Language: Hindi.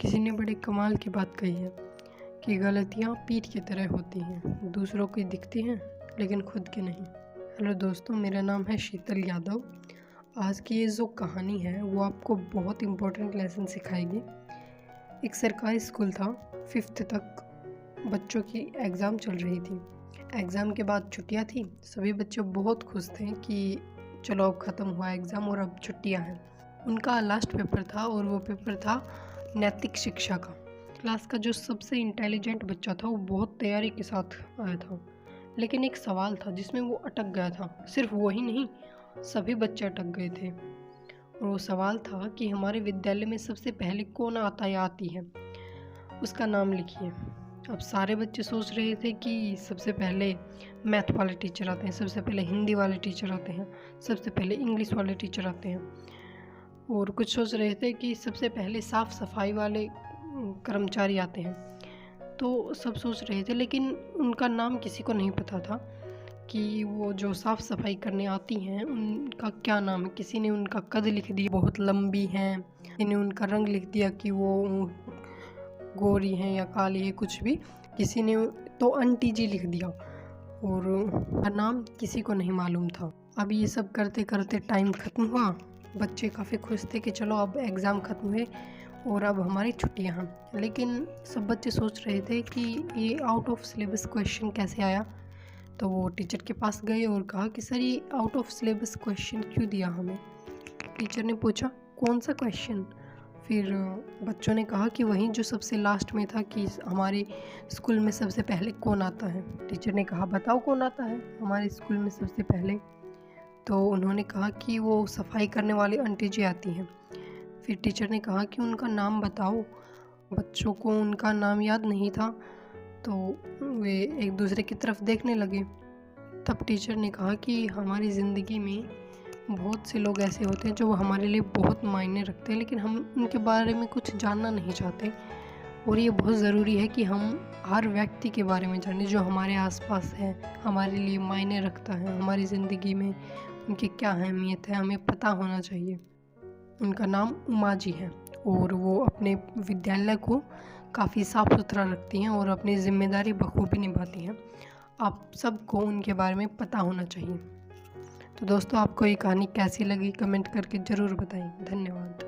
किसी ने बड़े कमाल की बात कही है कि गलतियाँ पीठ की तरह होती हैं, दूसरों की दिखती हैं लेकिन खुद की नहीं। हेलो दोस्तों, मेरा नाम है शीतल यादव। आज की ये जो कहानी है वो आपको बहुत इम्पोर्टेंट लेसन सिखाएगी। एक सरकारी स्कूल था, 5th तक बच्चों की एग्ज़ाम चल रही थी। एग्ज़ाम के बाद छुट्टियाँ थी, सभी बच्चे बहुत खुश थे कि चलो अब ख़त्म हुआ एग्ज़ाम और अब छुट्टियाँ हैं। उनका लास्ट पेपर था और वो पेपर था नैतिक शिक्षा का। क्लास का जो सबसे इंटेलिजेंट बच्चा था वो बहुत तैयारी के साथ आया था, लेकिन एक सवाल था जिसमें वो अटक गया था। सिर्फ वो ही नहीं, सभी बच्चे अटक गए थे। और वो सवाल था कि हमारे विद्यालय में सबसे पहले कौन आता या आती है, उसका नाम लिखिए। अब सारे बच्चे सोच रहे थे कि सबसे पहले मैथ वाले टीचर आते हैं, सबसे पहले हिंदी वाले टीचर आते हैं, सबसे पहले इंग्लिश वाले टीचर आते हैं, और कुछ सोच रहे थे कि सबसे पहले साफ़ सफाई वाले कर्मचारी आते हैं। तो सब सोच रहे थे, लेकिन उनका नाम किसी को नहीं पता था कि वो जो साफ़ सफाई करने आती हैं उनका क्या नाम है। किसी ने उनका कद लिख दिया बहुत लंबी हैं, किसी ने उनका रंग लिख दिया कि वो गोरी हैं या काली है, कुछ भी। किसी ने तो आंटी जी लिख दिया और उनका नाम किसी को नहीं मालूम था। अब ये सब करते करते टाइम ख़त्म हुआ। बच्चे काफ़ी खुश थे कि चलो अब एग्ज़ाम ख़त्म हुए और अब हमारी छुट्टियाँ हैं। लेकिन सब बच्चे सोच रहे थे कि ये आउट ऑफ सिलेबस क्वेश्चन कैसे आया। तो वो टीचर के पास गए और कहा कि सर ये आउट ऑफ सिलेबस क्वेश्चन क्यों दिया हमें। टीचर ने पूछा कौन सा क्वेश्चन। फिर बच्चों ने कहा कि वहीं जो सबसे लास्ट में था कि हमारे स्कूल में सबसे पहले कौन आता है। टीचर ने कहा बताओ कौन आता है हमारे स्कूल में सबसे पहले। तो उन्होंने कहा कि वो सफाई करने वाली आंटी जी आती हैं। फिर टीचर ने कहा कि उनका नाम बताओ। बच्चों को उनका नाम याद नहीं था, तो वे एक दूसरे की तरफ देखने लगे। तब टीचर ने कहा कि हमारी ज़िंदगी में बहुत से लोग ऐसे होते हैं जो हमारे लिए बहुत मायने रखते हैं, लेकिन हम उनके बारे में कुछ जानना नहीं चाहते। और ये बहुत ज़रूरी है कि हम हर व्यक्ति के बारे में जानें जो हमारे आसपास है, हमारे लिए मायने रखता है, हमारी ज़िंदगी में उनकी क्या अहमियत है, हमें पता होना चाहिए। उनका नाम उमा जी है और वो अपने विद्यालय को काफ़ी साफ़ सुथरा रखती हैं और अपनी ज़िम्मेदारी बखूबी निभाती हैं। आप सबको उनके बारे में पता होना चाहिए। तो दोस्तों, आपको ये कहानी कैसी लगी कमेंट करके ज़रूर बताएं। धन्यवाद।